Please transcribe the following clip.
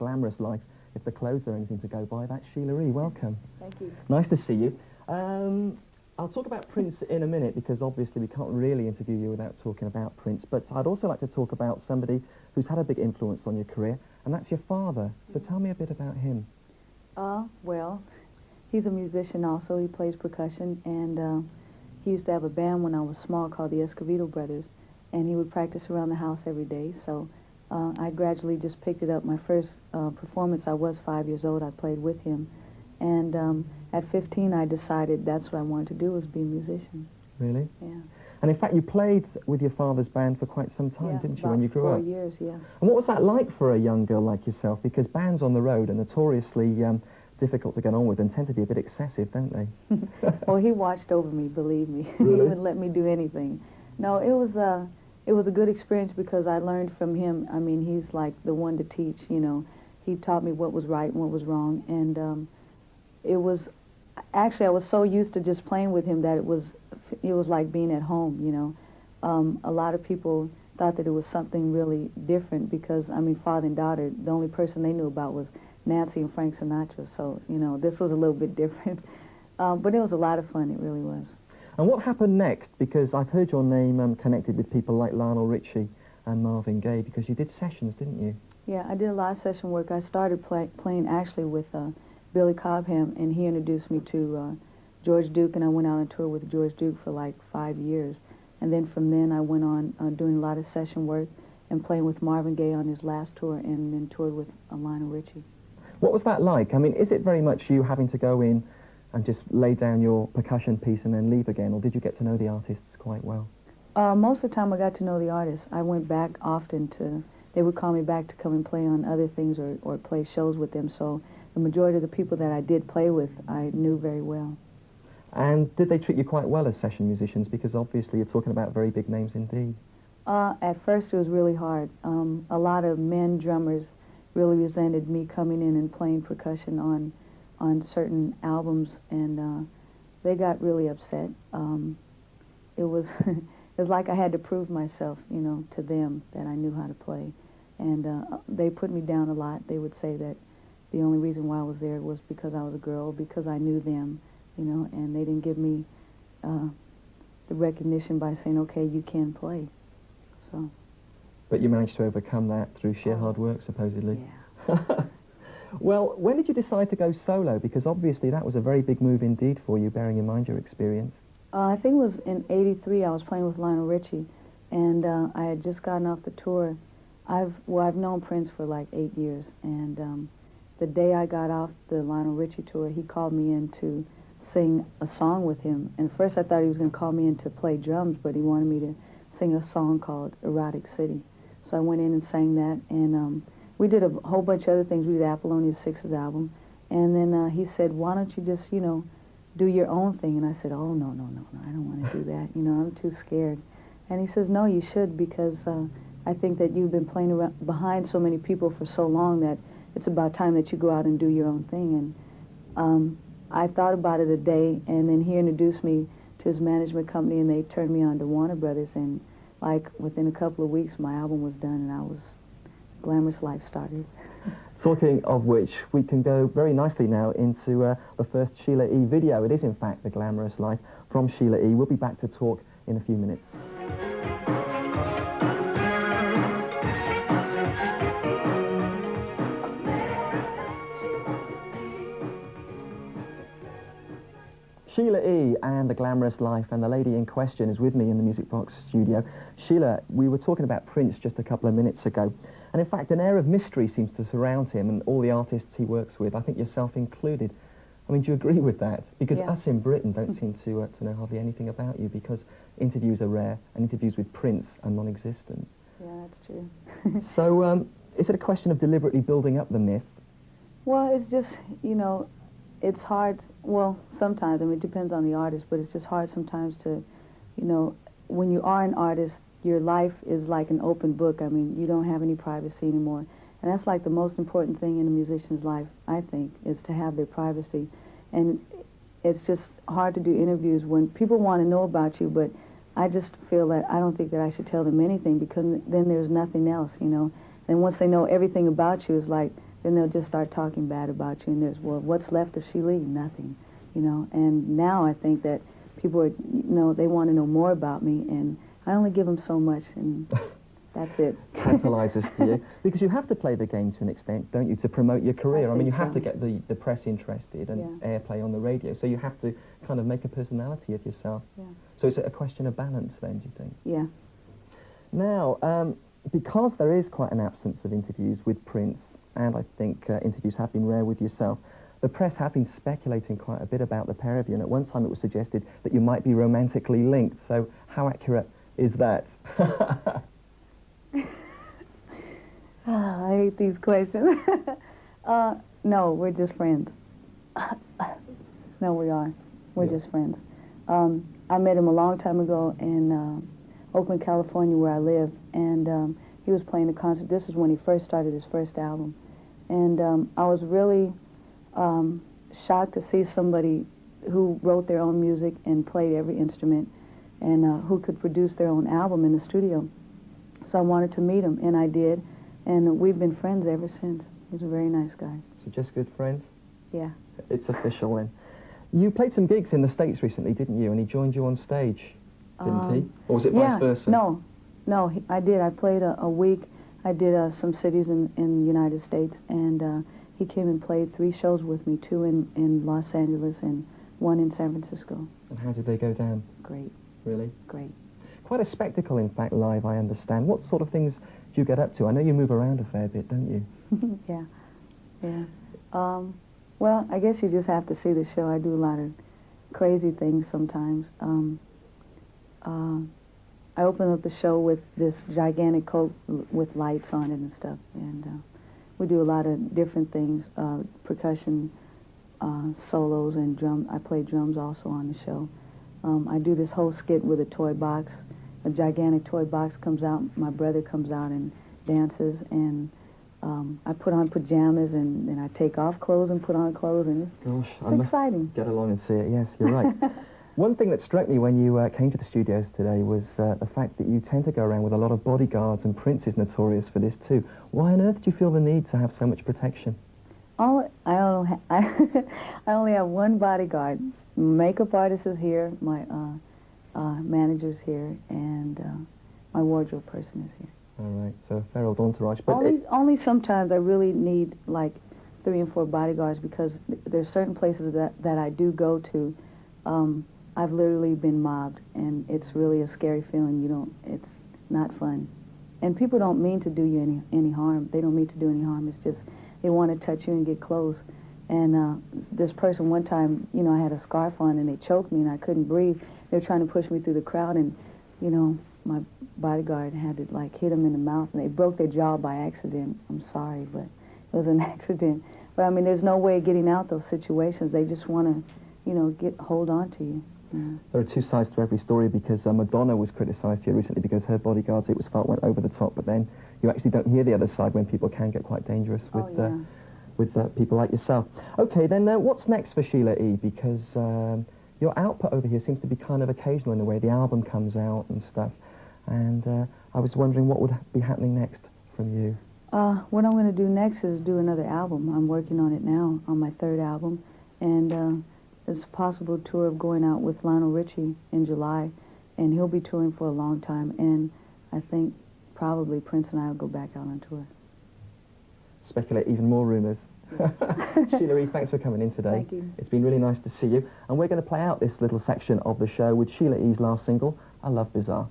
glamorous life if the clothes are anything to go by. That's Sheila E. Welcome. Thank you. Nice to see you. I'll talk about Prince in a minute because obviously we can't really interview you without talking about Prince, but I'd also like to talk about somebody who's had a big influence on your career, and that's your father. So tell me a bit about him. Well, he's a musician also. He plays percussion, and he used to have a band when I was small called the Escovedo Brothers, and he would practice around the house every day. So I gradually just picked it up. My first performance, I was 5 years old. I played with him. And at 15, I decided that's what I wanted to do, was be a musician. Really? Yeah. And in fact, you played with your father's band for quite some time, didn't you, when you grew up? 4 years, yeah. And what was that like for a young girl like yourself? Because bands on the road are notoriously difficult to get on with and tend to be a bit excessive, don't they? Well, he watched over me, believe me. Really? He wouldn't let me do anything. No, it was a good experience because I learned from him. I mean, he's like the one to teach, you know. He taught me what was right and what was wrong, and it was, actually, I was so used to just playing with him that it was like being at home, you know. A lot of people thought that it was something really different because, I mean, father and daughter, the only person they knew about was Nancy and Frank Sinatra, so, you know, this was a little bit different. But it was a lot of fun, it really was. And what happened next? Because I've heard your name connected with people like Lionel Richie and Marvin Gaye, because you did sessions, didn't you? Yeah, I did a lot of session work. I started playing actually with Billy Cobham, and he introduced me to George Duke, and I went out on tour with George Duke for like 5 years. And then from then I went on doing a lot of session work and playing with Marvin Gaye on his last tour, and then toured with Lionel Richie. What was that like? I mean, is it very much you having to go in and just lay down your percussion piece and then leave again, or did you get to know the artists quite well? Most of the time I got to know the artists. I went back often to, they would call me back to come and play on other things or play shows with them, so the majority of the people that I did play with, I knew very well. And did they treat you quite well as session musicians? Because obviously you're talking about very big names indeed. At first it was really hard. A lot of men drummers really resented me coming in and playing percussion on certain albums, and they got really upset. It was it was like I had to prove myself, you know, to them that I knew how to play. And they put me down a lot. They would say that the only reason why I was there was because I was a girl, because I knew them, you know, and they didn't give me the recognition by saying, okay, you can play. So. But you managed to overcome that through sheer hard work, supposedly. Yeah. Well, when did you decide to go solo? Because obviously that was a very big move indeed for you, bearing in mind your experience. I think it was in '83. I was playing with Lionel Richie, and I had just gotten off the tour. I've known Prince for like 8 years, and the day I got off the Lionel Richie tour, he called me in to sing a song with him. And first I thought he was going to call me in to play drums, but he wanted me to sing a song called Erotic City. So I went in and sang that, and we did a whole bunch of other things. We did Apollonia 6's album, and then he said, why don't you just, you know, do your own thing? And I said, oh, no, I don't want to do that. You know, I'm too scared. And he says, no, you should, because I think that you've been playing around behind so many people for so long that it's about time that you go out and do your own thing. And I thought about it a day, and then he introduced me to his management company, and they turned me on to Warner Brothers, and like within a couple of weeks my album was done, and glamorous life started. Talking of which, we can go very nicely now into the first Sheila E video. It is in fact The Glamorous Life from Sheila E. We'll be back to talk in a few minutes. Sheila E and The Glamorous Life, and the lady in question is with me in the Music Box studio. Sheila, we were talking about Prince just a couple of minutes ago, and in fact an air of mystery seems to surround him and all the artists he works with, I think yourself included. I mean, do you agree with that? Because us in Britain don't seem to know hardly anything about you, because interviews are rare and interviews with Prince are non-existent. Yeah, that's true. So is it a question of deliberately building up the myth? Well, it's just, you know, it's hard, well, sometimes, I mean, it depends on the artist, but it's just hard sometimes to, you know, when you are an artist, your life is like an open book. I mean, you don't have any privacy anymore. And that's like the most important thing in a musician's life, I think, is to have their privacy. And it's just hard to do interviews when people want to know about you, but I just feel that I don't think that I should tell them anything, because then there's nothing else, you know. And once they know everything about you, it's like then they'll just start talking bad about you, and there's, well, what's left of Sheila E? Nothing, you know. And now I think that people are, you know, they want to know more about me, and I only give them so much, and that's it. Tantalizes to you. Because you have to play the game to an extent, don't you, to promote your career? I mean, you have to get the press interested and airplay on the radio, so you have to kind of make a personality of yourself. Yeah. So it's a question of balance then, do you think? Yeah. Now, because there is quite an absence of interviews with Prince, and I think interviews have been rare with yourself, the press have been speculating quite a bit about the pair of you, and at one time it was suggested that you might be romantically linked. So how accurate is that? I hate these questions. No, we're just friends. No, we are. We're just friends. I met him a long time ago in Oakland, California, where I live, and he was playing a concert. This is when he first started his first album. And I was really shocked to see somebody who wrote their own music and played every instrument, and who could produce their own album in the studio. So I wanted to meet him, and I did, and we've been friends ever since. He's a very nice guy. So just good friends? Yeah. It's official then. You played some gigs in the States recently, didn't you? And he joined you on stage, didn't he? Or was it vice versa? No, I did. I played a week. I did some cities in the United States, and he came and played 3 shows with me, 2 in Los Angeles and 1 in San Francisco. And how did they go down? Great. Really? Great. Quite a spectacle, in fact, live, I understand. What sort of things do you get up to? I know you move around a fair bit, don't you? Yeah. Well, I guess you just have to see the show. I do a lot of crazy things sometimes. I open up the show with this gigantic coat with lights on it and stuff, and we do a lot of different things, percussion, solos, and drum. I play drums also on the show. I do this whole skit with a toy box. A gigantic toy box comes out. My brother comes out and dances, and I put on pajamas, and then I take off clothes and put on clothes, and it's exciting. Get along and see it. Yes, you're right. One thing that struck me when you came to the studios today was the fact that you tend to go around with a lot of bodyguards, and Prince is notorious for this too. Why on earth do you feel the need to have so much protection? I only have one bodyguard. Makeup artist is here, my manager's here, and my wardrobe person is here. All right, so a fair old entourage. But only sometimes I really need like 3 and 4 bodyguards, because there's certain places that I do go to. I've literally been mobbed, and it's really a scary feeling. It's not fun. And people don't mean to do you any harm. They don't mean to do any harm. It's just they want to touch you and get close. And this person one time, I had a scarf on, and they choked me, and I couldn't breathe. They were trying to push me through the crowd, and, my bodyguard had to, hit them in the mouth, and they broke their jaw by accident. I'm sorry, but it was an accident. But, I mean, there's no way of getting out those situations. They just want to, hold on to you. Yeah. There are 2 sides to every story, because Madonna was criticised here recently because her bodyguards, it was felt, went over the top, but then you actually don't hear the other side when people can get quite dangerous with people like yourself. Okay, then what's next for Sheila E? Because your output over here seems to be kind of occasional in a way. The album comes out and stuff, and I was wondering what would be happening next from you. What I'm going to do next is do another album. I'm working on it now, on my 3rd album, and there's a possible tour of going out with Lionel Richie in July, and he'll be touring for a long time, and I think probably Prince and I will go back out on tour. Speculate even more rumours. Sheila E, thanks for coming in today. Thank you. It's been really nice to see you, and we're going to play out this little section of the show with Sheila E's last single, I Love Bizarre.